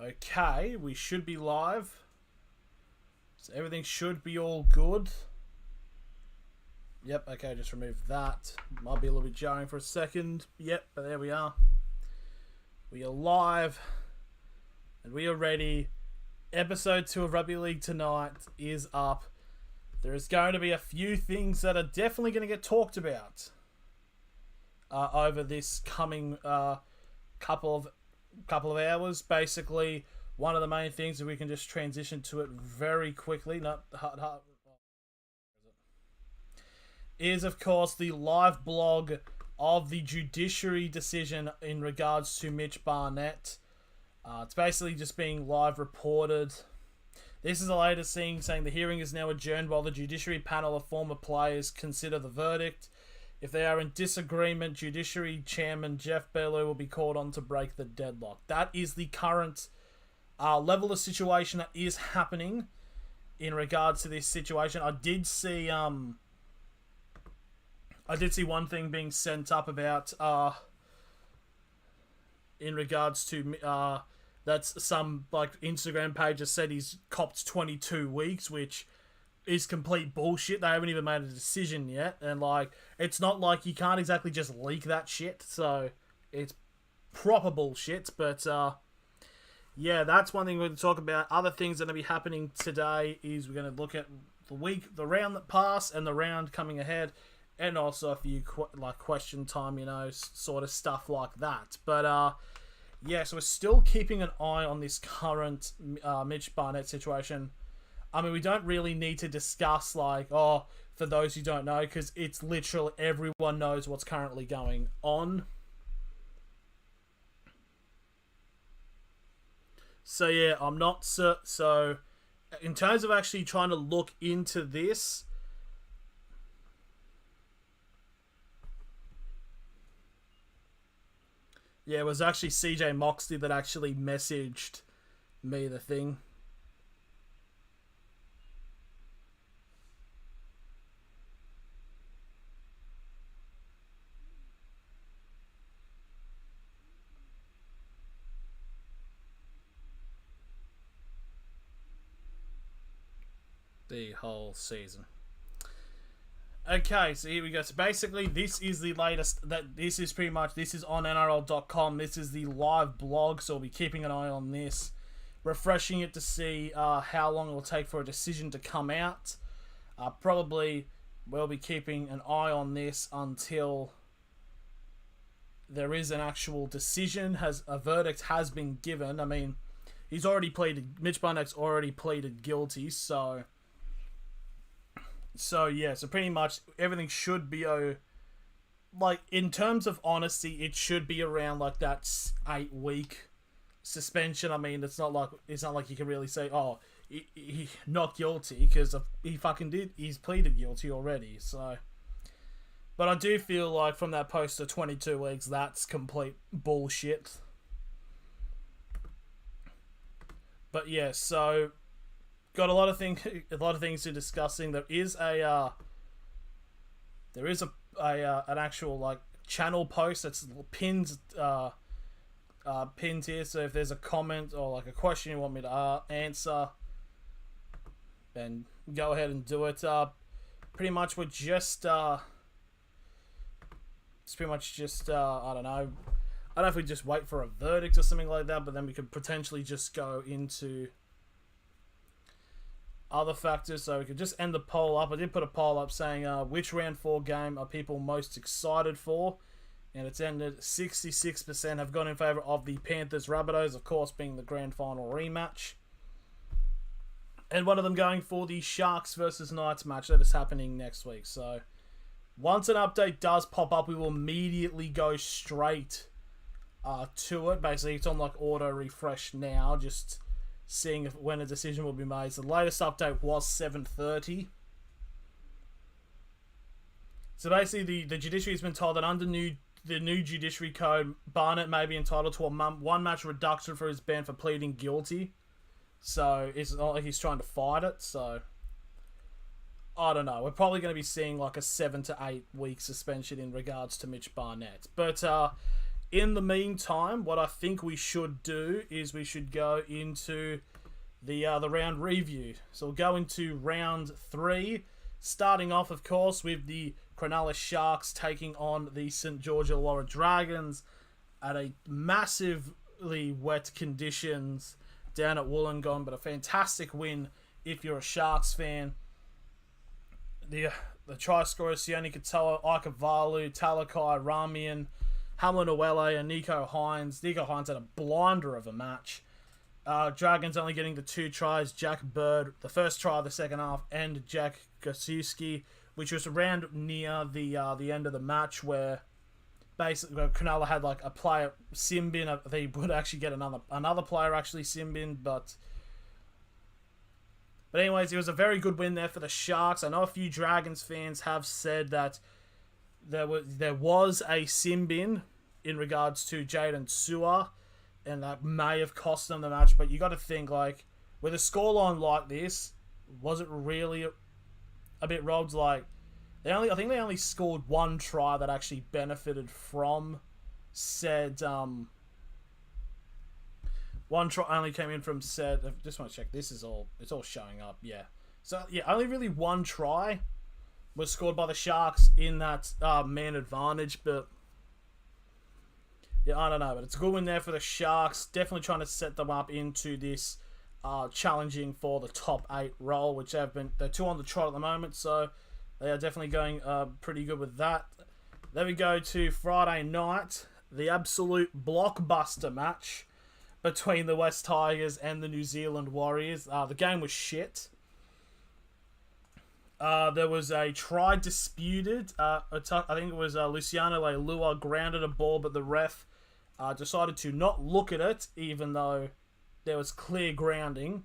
Okay, we should be live. So everything should be all good. Yep, okay, just remove that. Might be a little bit jarring for a second. Yep, but there we are. We are live. And we are ready. Episode 2 of Rugby League Tonight is up. There is going to be a few things that are definitely going to get talked about over this coming couple of hours. Basically, one of the main things, if we can just transition to it very quickly, is of course the live blog of the judiciary decision in regards to Mitch Barnett. It's basically just being live reported. This is the latest thing saying the hearing is now adjourned while the judiciary panel of former players consider the verdict. If they are in disagreement, Judiciary Chairman Jeff Bellew will be called on to break the deadlock. That is the current level of situation that is happening in regards to this situation. I did see one thing being sent up about in regards to that's some like Instagram page has said he's copped 22 weeks, which is complete bullshit. They haven't even made a decision yet, and like it's not like you can't exactly just leak that shit, so it's proper bullshit. But yeah, that's one thing we're going to talk about. Other things that are going to be happening today is we're going to look at the round that passed and the round coming ahead, and also a few question time, sort of stuff like that. But yeah, so we're still keeping an eye on this current Mitch Barnett situation. I mean, we don't really need to discuss, for those who don't know, because it's literally everyone knows what's currently going on. So, yeah, I'm not... So, in terms of actually trying to look into this... Yeah, it was actually CJ Moxley that actually messaged me the thing. The whole season. Okay, so here we go. So basically, this is the latest. This is on NRL.com. This is the live blog, so we'll be keeping an eye on this, refreshing it to see how long it will take for a decision to come out. Probably we'll be keeping an eye on this until there is an actual decision. A verdict has been given. I mean, Mitch Barnett's already pleaded guilty, so yeah, so pretty much everything should be in terms of honesty, it should be around that 8-week suspension. I mean, it's not like you can really say, he not guilty, because he fucking did. He's pleaded guilty already. So, but I do feel like from that post of 22 weeks, that's complete bullshit. But yeah, so. Got a lot of things to discussing. There is an actual channel post that's pinned here. So if there's a comment or a question you want me to answer, then go ahead and do it. Pretty much we're just it's pretty much just I don't know if we just wait for a verdict or something like that, but then we could potentially just go into other factors. So we could just end the poll up. I did put a poll up saying which round 4 game are people most excited for, and it's ended 66% have gone in favour of the Panthers Rabbitohs, of course being the grand final rematch, and one of them going for the Sharks versus Knights match that is happening next week. So once an update does pop up, we will immediately go straight to it. Basically it's on auto refresh now, just seeing when a decision will be made. So the latest update was 7:30. So basically, the judiciary has been told that under the new judiciary code, Barnett may be entitled to a one-match reduction for his ban for pleading guilty. So it's not like he's trying to fight it. So I don't know. We're probably going to be seeing a 7 to 8 week suspension in regards to Mitch Barnett. But In the meantime, what I think we should do is we should go into the round review. So we'll go into round 3, starting off, of course, with the Cronulla Sharks taking on the St. George Illawarra Dragons at a massively wet conditions down at Wollongong, but a fantastic win if you're a Sharks fan. The try scorers, Sione Katoa, Ikavalu, Talakai, Ramian, Hamlin Awele, and Nico Hines. Nico Hines had a blinder of a match. Dragons only getting the 2 tries. Jack Bird, the first try of the second half, and Jack Gosiewski, which was around near the end of the match where basically Cronulla had like a player sim bin. They would actually get another player actually sim bin, but anyways, it was a very good win there for the Sharks. I know a few Dragons fans have said that there was a sim bin in regards to Jaden Sewer, and that may have cost them the match. But you got to think, like, with a scoreline like this, was it really a bit robbed? Like, I think they only scored 1 try that actually benefited from said. One try only came in from said. I just want to check. It's all showing up. Yeah. So yeah, only really 1 try was scored by the Sharks in that man advantage, but yeah, I don't know. But it's a good win there for the Sharks. Definitely trying to set them up into this challenging for the top 8 role, which they're 2 on the trot at the moment, so they are definitely going pretty good with that. Then we go to Friday night, the absolute blockbuster match between the West Tigers and the New Zealand Warriors. The game was shit. There was a try disputed. I think it was Luciano Leilua grounded a ball, but the ref decided to not look at it, even though there was clear grounding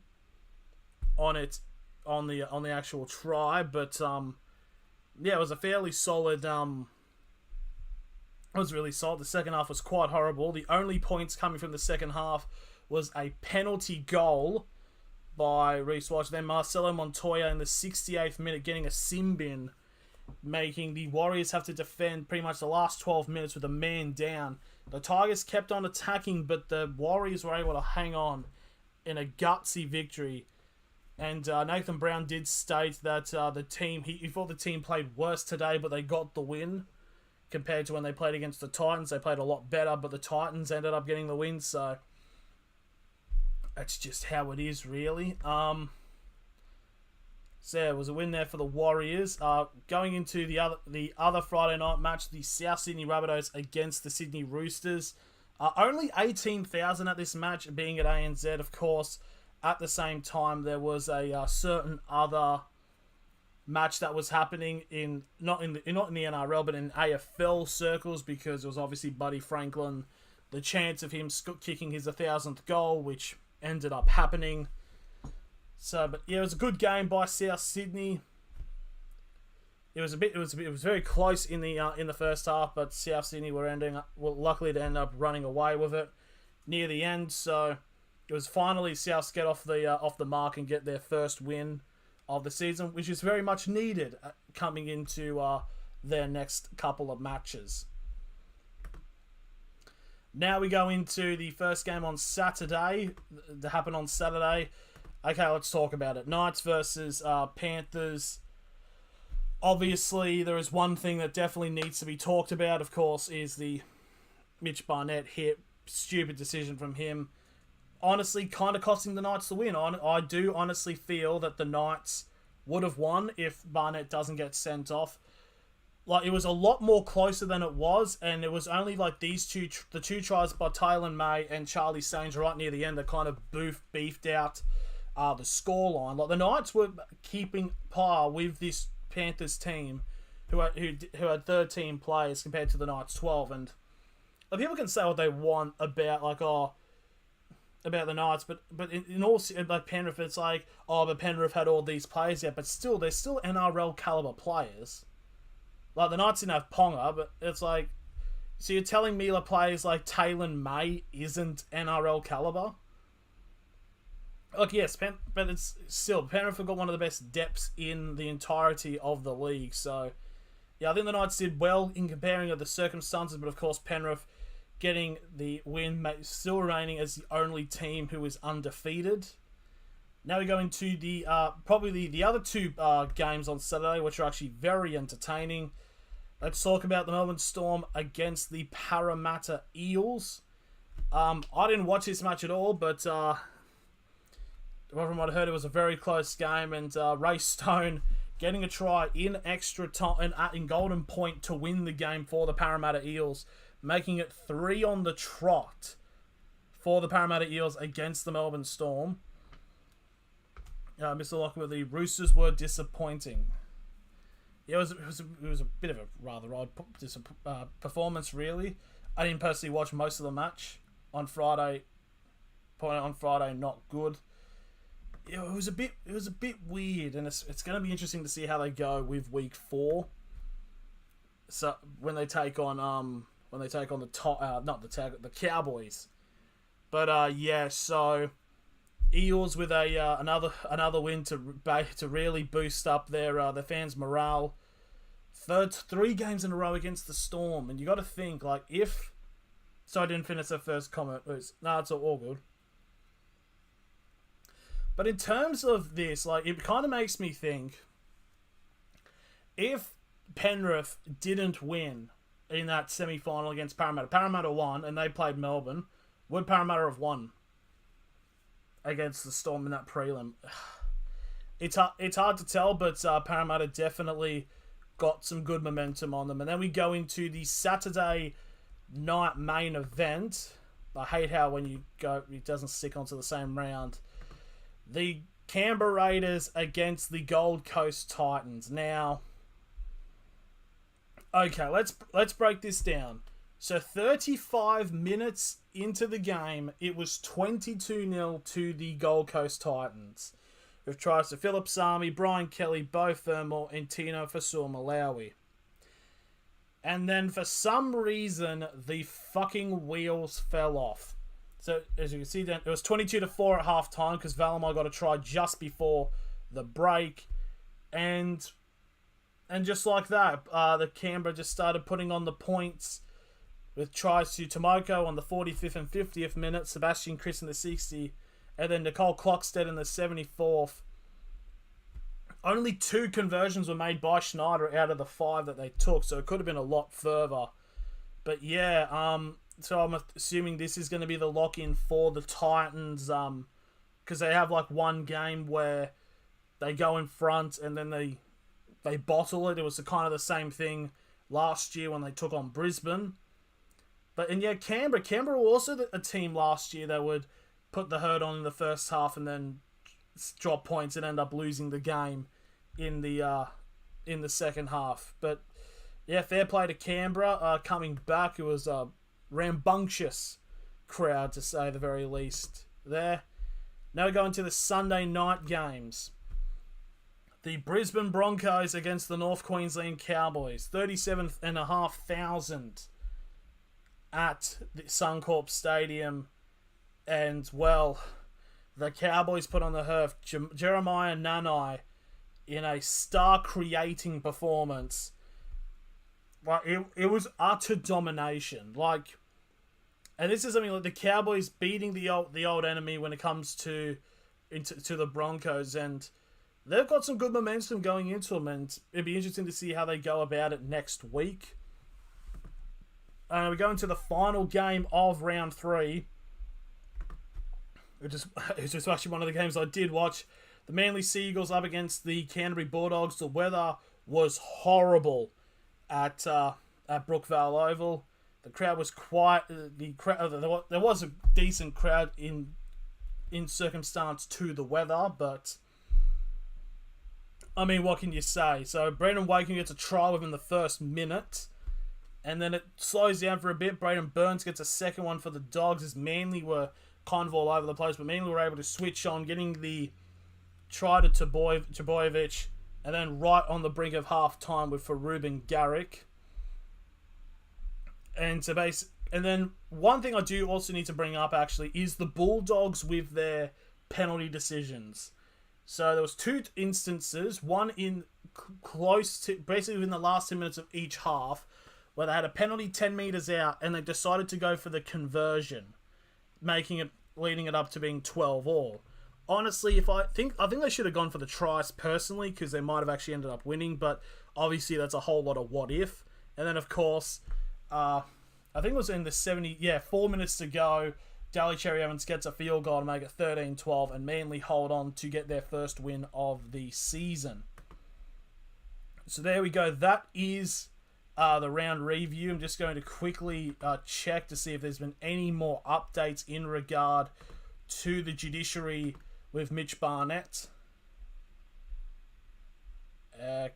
on it on the actual try. But yeah, it was a fairly solid. It was really solid. The second half was quite horrible. The only points coming from the second half was a penalty goal by Reece Walsh. Then Marcelo Montoya in the 68th minute getting a sim bin, making the Warriors have to defend pretty much the last 12 minutes with a man down. The Tigers kept on attacking, but the Warriors were able to hang on in a gutsy victory. And Nathan Brown did state that the team, he thought the team played worse today, but they got the win. Compared to when they played against the Titans, they played a lot better, but the Titans ended up getting the win, so that's just how it is, really. So yeah, it was a win there for the Warriors. Going into the other Friday night match, the South Sydney Rabbitohs against the Sydney Roosters. Only 18,000 at this match, being at ANZ, of course. At the same time, there was a certain other match that was happening not in the NRL, but in AFL circles, because it was obviously Buddy Franklin, the chance of him kicking his 1,000th goal, which ended up happening. So, but yeah, it was a good game by South Sydney. It was very close in the first half, but South Sydney were luckily to end up running away with it near the end. So it was finally South get off the mark and get their first win of the season, which is very much needed coming into their next couple of matches. Now we go into the first game on Saturday, that happened on Saturday. Okay, let's talk about it. Knights versus Panthers. Obviously, there is one thing that definitely needs to be talked about, of course, is the Mitch Barnett hit. Stupid decision from him. Honestly, kind of costing the Knights the win. I do honestly feel that the Knights would have won if Barnett doesn't get sent off. Like, it was a lot more closer than it was, and it was only like the 2 tries by Tylan May and Charlie Sains right near the end that kind of beefed out the scoreline. Like, the Knights were keeping par with this Panthers team, who had 13 players compared to the Knights 12, and like, people can say what they want about about the Knights, but in all, like Penrith, it's like, oh, but Penrith had all these players yet, but still, they're still NRL caliber players. Like, the Knights didn't have Ponga, but it's like, so you're telling me like players like Taylor May isn't NRL caliber? Like, yes, but it's still, Penrith have got one of the best depths in the entirety of the league, so yeah, I think the Knights did well in comparing of the circumstances, but of course Penrith getting the win, still remaining as the only team who is undefeated. Now we go into the probably the other two games on Saturday, which are actually very entertaining. Let's talk about the Melbourne Storm against the Parramatta Eels. I didn't watch this match at all, but from what I heard, it was a very close game, and Ray Stone getting a try in extra time in golden point to win the game for the Parramatta Eels, making it 3 on the trot for the Parramatta Eels against the Melbourne Storm. Mr. Lockwood, the Roosters were disappointing. Yeah, it was a bit of a rather odd performance, really. I didn't personally watch most of the match on Friday. Not good. It was a bit weird, and it's going to be interesting to see how they go with week 4. So when they take on the Cowboys, but so Eels with another win to really boost up their fans' morale. 3 games in a row against the Storm, and you got to think So I didn't finish the first comment. It's all good. But in terms of this, it kind of makes me think, if Penrith didn't win in that semi-final against Parramatta won, and they played Melbourne, would Parramatta have won against the Storm in that prelim? It's hard to tell, but Parramatta definitely got some good momentum on them. And then we go into the Saturday night main event. I hate how when you go, it doesn't stick onto the same round. The Canberra Raiders against the Gold Coast Titans. Now, okay, let's break this down. So 35 minutes into the game, it was 22-0 to the Gold Coast Titans, with tries to Philip Sami, Brian Kelly, Bo Fermor, and Tino Fasua-Malawi. And then for some reason, the fucking wheels fell off. So as you can see, then it was 22-4 at half time because Valimar got a try just before the break, and just like that, the Canberra just started putting on the points with tries to Tomoko on the 45th and 50th minute, Sebastian Chris in the 60th, and then Nicole Clockstead in the 74th. Only 2 conversions were made by Schneider out of the 5 that they took, so it could have been a lot further. But yeah, so I'm assuming this is going to be the lock-in for the Titans, because they have one game where they go in front and then they bottle it. It was kind of the same thing last year when they took on Brisbane. And yeah, Canberra were also a team last year that would put the hurt on in the first half and then drop points and end up losing the game in the second half. But yeah, fair play to Canberra coming back. It was a rambunctious crowd, to say the very least there. Now we go into the Sunday night games. The Brisbane Broncos against the North Queensland Cowboys. 37,500 at the Suncorp Stadium. And, well, the Cowboys put on the turf Jeremiah Nanai in a star-creating performance. It was utter domination. And this is something the Cowboys beating the old enemy when it comes to the Broncos, and they've got some good momentum going into them, and it'd be interesting to see how they go about it next week. We go into the final game of round 3. It's just actually one of the games I did watch. The Manly Seagulls up against the Canterbury Bulldogs. The weather was horrible at Brookvale Oval. The crowd was quiet. There was a decent crowd in circumstance to the weather, but I mean, what can you say? So Brendan Wakeman gets a try within the first minute, and then it slows down for a bit. Braden Burns gets a second one for the Dogs as Manly were kind of all over the place, but Manly were able to switch on, getting the try to Trbojevic, and then right on the brink of half-time with for Ruben Garrick. And then one thing I do also need to bring up, actually, is the Bulldogs with their penalty decisions. So there was 2 instances, one in close to, basically within the last 10 minutes of each half, where they had a penalty 10 metres out and they decided to go for the conversion, leading it up to being 12 all. Honestly, I think they should have gone for the tries personally, because they might have actually ended up winning, but obviously that's a whole lot of what if. And then of course, I think it was in the 4 minutes to go, Daly Cherry Evans gets a field goal to make it 13-12, and Manly hold on to get their first win of the season. So there we go. That is the round review. I'm just going to quickly check to see if there's been any more updates in regard to the judiciary with Mitch Barnett.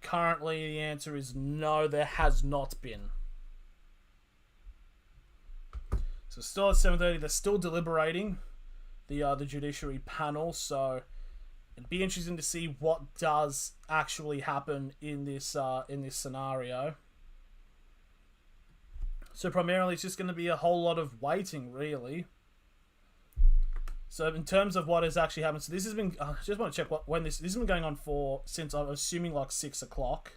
Currently, the answer is no, there has not been. So still at 7:30, they're still deliberating, the judiciary panel. So it'd be interesting to see what does actually happen in this scenario. So primarily, it's just going to be a whole lot of waiting, really. So in terms of what has actually happened, so this has been. I just want to check when this has been going on since I'm assuming like 6 o'clock.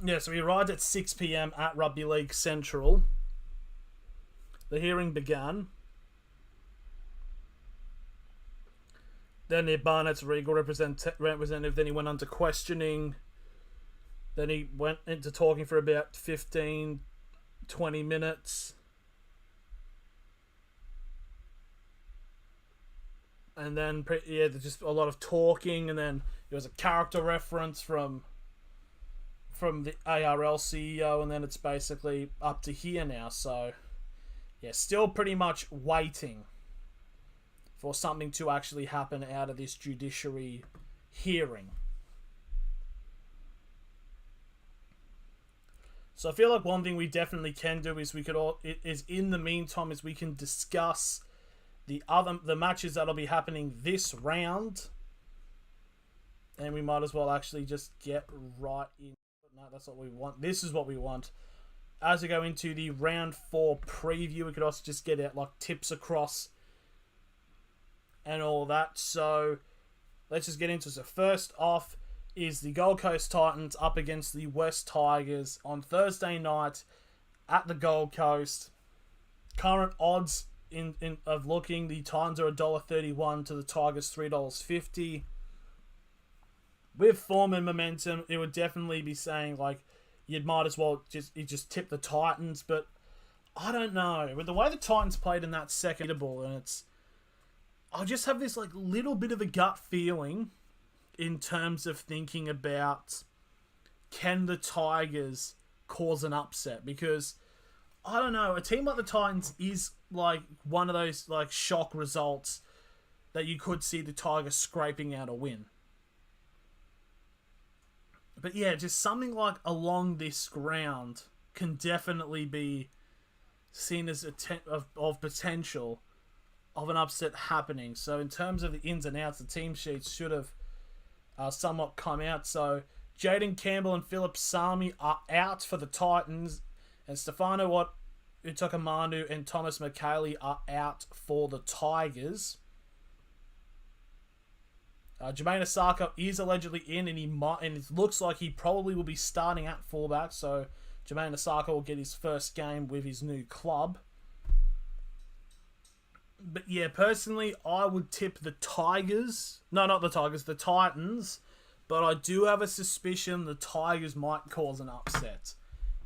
Yeah, so we arrived at 6 p.m. at Rugby League Central. The hearing began. Then the Barnett's legal representative, then he went on to questioning. Then he went into talking for about 15, 20 minutes. And then, there's just a lot of talking. And then there was a character reference from the ARL CEO. And then it's basically up to here now. So, yeah, still pretty much waiting for something to actually happen out of this judiciary hearing. So I feel like one thing we definitely can do is in the meantime we can discuss the matches that'll be happening this round, and we might as well actually just get right in. No, that's what we want. This is what we want. As we go into the round 4 preview, we could also just get out like tips across and all that. So let's just get into it. So first off is the Gold Coast Titans up against the West Tigers on Thursday night at the Gold Coast. Current odds of looking, the Titans are $1.31 to the Tigers $3.50. With form and momentum, it would definitely be saying like you'd might as well just tip the Titans, but I don't know. With the way the Titans played in that second ball, and I just have this like little bit of a gut feeling in terms of thinking about, can the Tigers cause an upset? Because I don't know, a team like the Titans is like one of those like shock results that you could see the Tigers scraping out a win. But yeah, just something like along this ground can definitely be seen as of potential of an upset happening. So in terms of the ins and outs, the team sheets should have somewhat come out. So Jaden Campbell and Philip Sami are out for the Titans, and Stefano Utokamanu and Thomas McKaylee are out for the Tigers. Jermaine Asako is allegedly in, and it looks like he probably will be starting at fullback. So Jermaine Asako will get his first game with his new club. But yeah, personally, I would tip the Tigers. No, not the Tigers, the Titans. But I do have a suspicion the Tigers might cause an upset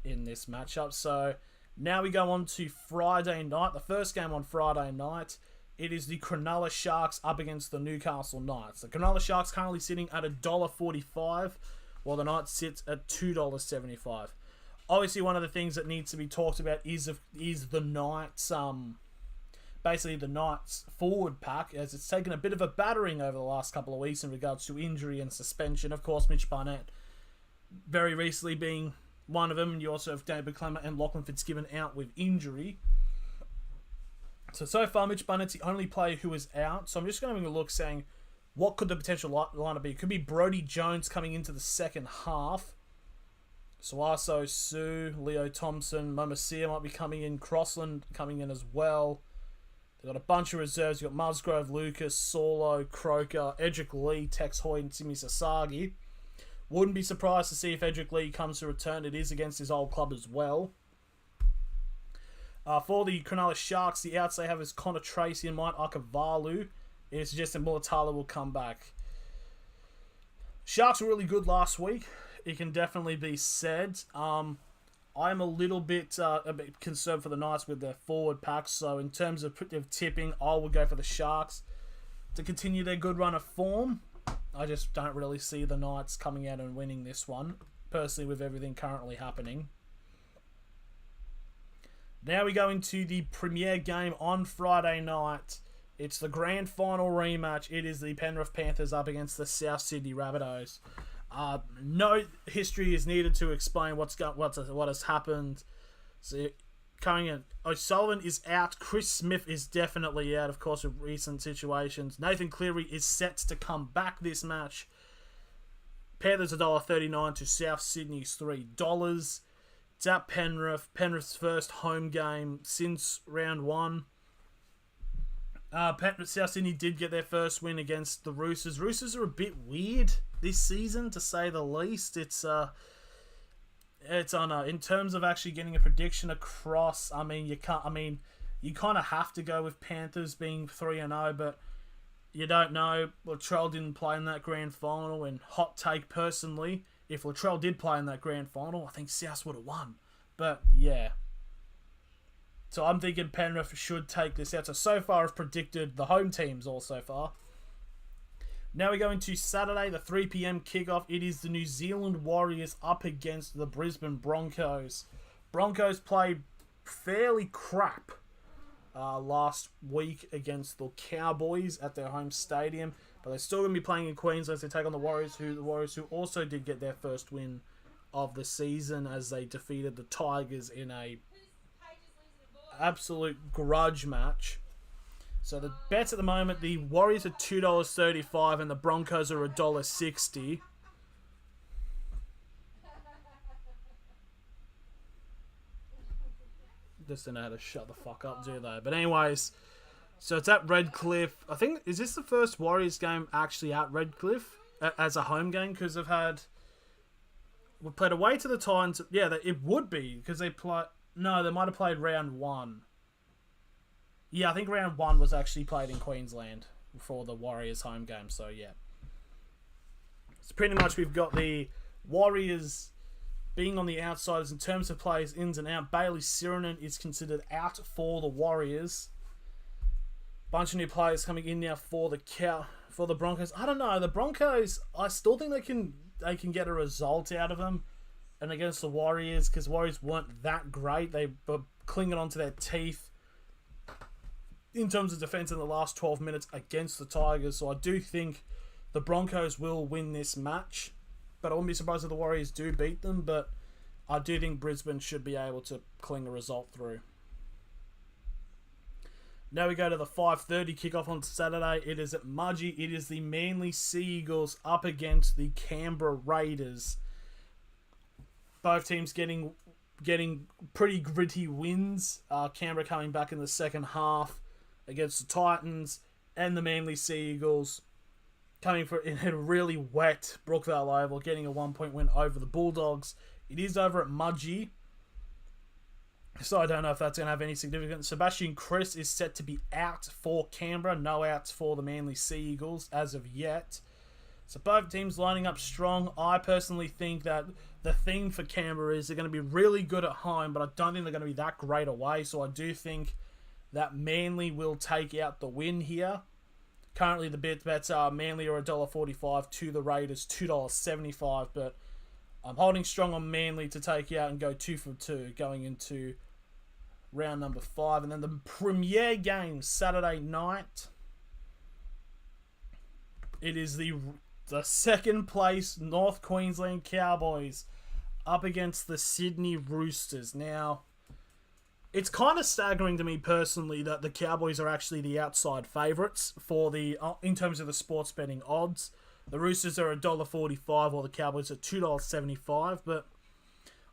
in this matchup. So now we go on to Friday night. The first game on Friday night, it is the Cronulla Sharks up against the Newcastle Knights. The Cronulla Sharks currently sitting at $1.45, while the Knights sits at $2.75. Obviously, one of the things that needs to be talked about is the Knights, basically the Knights forward pack, as it's taken a bit of a battering over the last couple of weeks in regards to injury and suspension. Of course, Mitch Barnett very recently being one of them, and you also have David Clement and Lachlan Fitzgibbon out with injury. So far, Mitch Barnett's the only player who is out. So I'm just going to have a look saying, what could the potential lineup be? It could be Brodie Jones coming into the second half. Suaso, Sue, Leo Thompson, Momasia might be coming in. Crossland coming in as well. They've got a bunch of reserves. You've got Musgrove, Lucas, Saulo, Croker, Edric Lee, Tex Hoy, and Simi Sasagi. Wouldn't be surprised to see if Edric Lee comes to return. It is against his old club as well. For the Cronulla Sharks, the outs they have is Connor Tracy and Mike Akavalu. It is suggesting Mulatalo will come back. Sharks were really good last week. It can definitely be said. I'm a bit concerned for the Knights with their forward pack. So in terms of tipping, I would go for the Sharks to continue their good run of form. I just don't really see the Knights coming out and winning this one, personally, with everything currently happening. Now we go into the premier game on Friday night. It's the grand final rematch. It is the Penrith Panthers up against the South Sydney Rabbitohs. No history is needed to explain what has happened. So coming in, O'Sullivan is out. Chris Smith is definitely out, of course, with recent situations. Nathan Cleary is set to come back this match. Panthers $1.39 to South Sydney's $3. It's at Penrith. Penrith's first home game since round one. South Sydney did get their first win against the Roosters. Roosters are a bit weird this season, to say the least. It's in terms of actually getting a prediction across. You kind of have to go with Panthers being 3-0, but you don't know. Latrell didn't play in that grand final, and hot take personally, if Latrell did play in that grand final, I think South would have won. But yeah. So I'm thinking Penrith should take this out. So far I've predicted the home teams all so far. Now we go into Saturday, the 3 p.m. kickoff. It is the New Zealand Warriors up against the Brisbane Broncos. Broncos played fairly crap last week against the Cowboys at their home stadium. But they're still going to be playing in Queensland as they take on the Warriors who also did get their first win of the season as they defeated the Tigers in a absolute grudge match. So the bets at the moment, the Warriors are $2.35 and the Broncos are $1.60. Just don't know how to shut the fuck up, do they? But anyways, so it's at Redcliffe. I think, is this the first Warriors game actually at Redcliffe as a home game? Because we played away to the Titans. Yeah, it would be because they play. No, they might have played round one. Yeah, I think round one was actually played in Queensland for the Warriors home game. So yeah, so pretty much we've got the Warriors being on the outsiders in terms of players ins and out. Bailey Sirinen is considered out for the Warriors. Bunch of new players coming in now for the Broncos. I don't know, the Broncos. I still think they can get a result out of them, and against the Warriors, because Warriors weren't that great. They were clinging onto their teeth in terms of defense in the last 12 minutes against the Tigers. So I do think the Broncos will win this match. But I wouldn't be surprised if the Warriors do beat them. But I do think Brisbane should be able to cling a result through. Now we go to the 5:30 kickoff on Saturday. It is at Mudgee. It is the Manly Sea Eagles up against the Canberra Raiders. Both teams getting pretty gritty wins. Canberra coming back in the second half against the Titans, and the Manly Sea Eagles coming in a really wet Brookvale Oval, getting a 1-point win over the Bulldogs. It is over at Mudgee, so I don't know if that's going to have any significance. Sebastian Chris is set to be out for Canberra. No outs for the Manly Sea Eagles as of yet. So both teams lining up strong. I personally think that the thing for Canberra is they're going to be really good at home, but I don't think they're going to be that great away. So I do think that Manly will take out the win here. Currently the bets are Manly are $1.45 to the Raiders $2.75, but I'm holding strong on Manly to take out and go 2 for 2 going into round number 5. And then the premier game Saturday night. It is the second place North Queensland Cowboys up against the Sydney Roosters. Now, it's kind of staggering to me personally that the Cowboys are actually the outside favourites in terms of the sports betting odds. The Roosters are $1.45 while the Cowboys are $2.75. But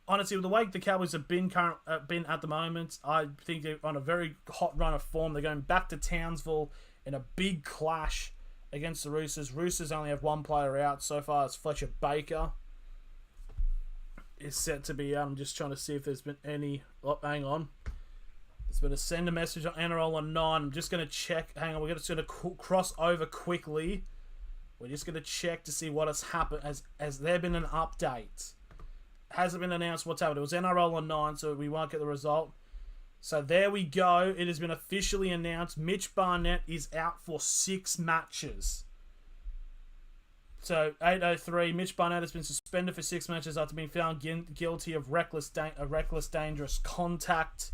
honestly, with the way the Cowboys have been at the moment, I think they're on a very hot run of form. They're going back to Townsville in a big clash against the Roosters. Roosters only have one player out so far. It's Fletcher Baker. is set to be out. I'm just trying to see if there's been any... Oh, hang on. There's been a send a message on NRL on 9. I'm just going to check. Hang on, we're just going to cross over quickly. We're just going to check to see what has happened. Has there been an update? Hasn't been announced what's happened. It was NRL on 9, so we won't get the result. So there we go. It has been officially announced. Mitch Barnett is out for 6 matches. So 8:03, Mitch Barnett has been suspended for 6 matches after being found guilty of reckless dangerous contact.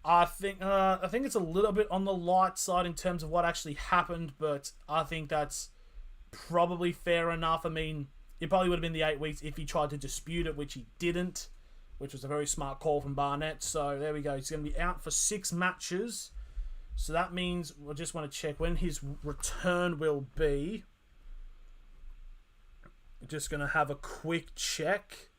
I think it's a little bit on the light side in terms of what actually happened, but I think that's probably fair enough. I mean, it probably would have been the 8 weeks if he tried to dispute it, which he didn't, which was a very smart call from Barnett. So there we go. He's going to be out for 6 matches. So that means we'll just want to check when his return will be. We're just going to have a quick check.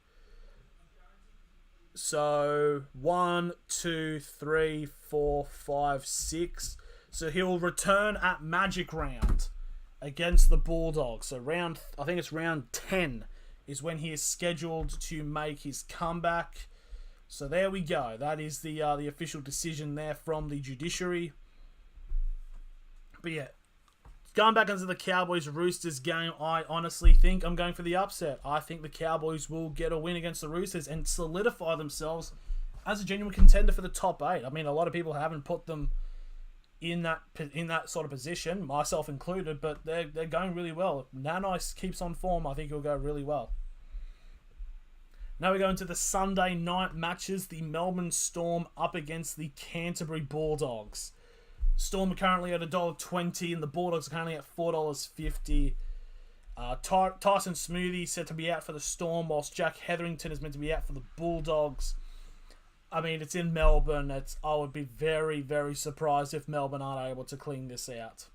So 1, 2, 3, 4, 5, 6. So he'll return at Magic Round against the Bulldogs. So I think it's round 10 is when he is scheduled to make his comeback. So there we go. That is the official decision there from the judiciary. But yeah, going back into the Cowboys-Roosters game, I honestly think I'm going for the upset. I think the Cowboys will get a win against the Roosters and solidify themselves as a genuine contender for the top 8. I mean, a lot of people haven't put them in that sort of position, myself included, but they're going really well. If Nanai keeps on form, I think he'll go really well. Now we go into the Sunday night matches. The Melbourne Storm up against the Canterbury Bulldogs. Storm are currently at $1.20 and the Bulldogs are currently at $4.50. Tyson Smoothie set to be out for the Storm, whilst Jack Hetherington is meant to be out for the Bulldogs. I mean, it's in Melbourne. I would be very, very surprised if Melbourne aren't able to clean this out.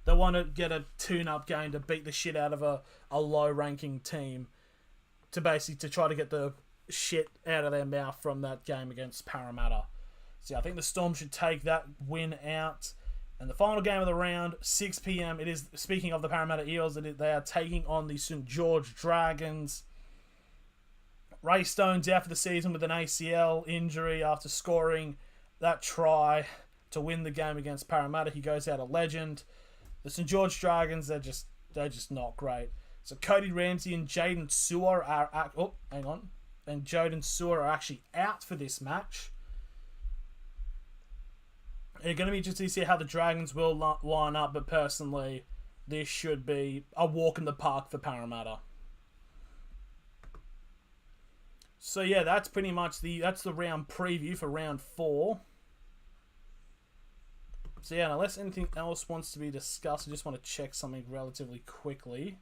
They want to get a tune-up game to beat the shit out of a low-ranking team to try to get the shit out of their mouth from that game against Parramatta. So I think the Storm should take that win out. And the final game of the round, 6 p.m. It is, speaking of the Parramatta Eels, they are taking on the St. George Dragons. Ray Stone's out for the season with an ACL injury after scoring that try to win the game against Parramatta. He goes out a legend. The St. George Dragons, they're just not great. So Cody Ramsey and Jaden Sewer are actually out for this match. It's going to be interesting to see how the Dragons will line up, but personally, this should be a walk in the park for Parramatta. So yeah, that's pretty much the round preview for round 4. So yeah, unless anything else wants to be discussed, I just want to check something relatively quickly.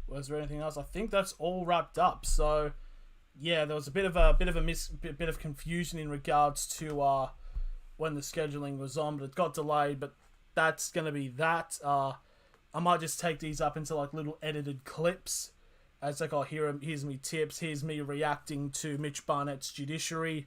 Was there anything else? I think that's all wrapped up. So yeah, there was a bit of confusion in regards to when the scheduling was on, but it got delayed. But that's going to be that. I might just take these up into like little edited clips. As like, here's me tips. Here's me reacting to Mitch Barnett's judiciary.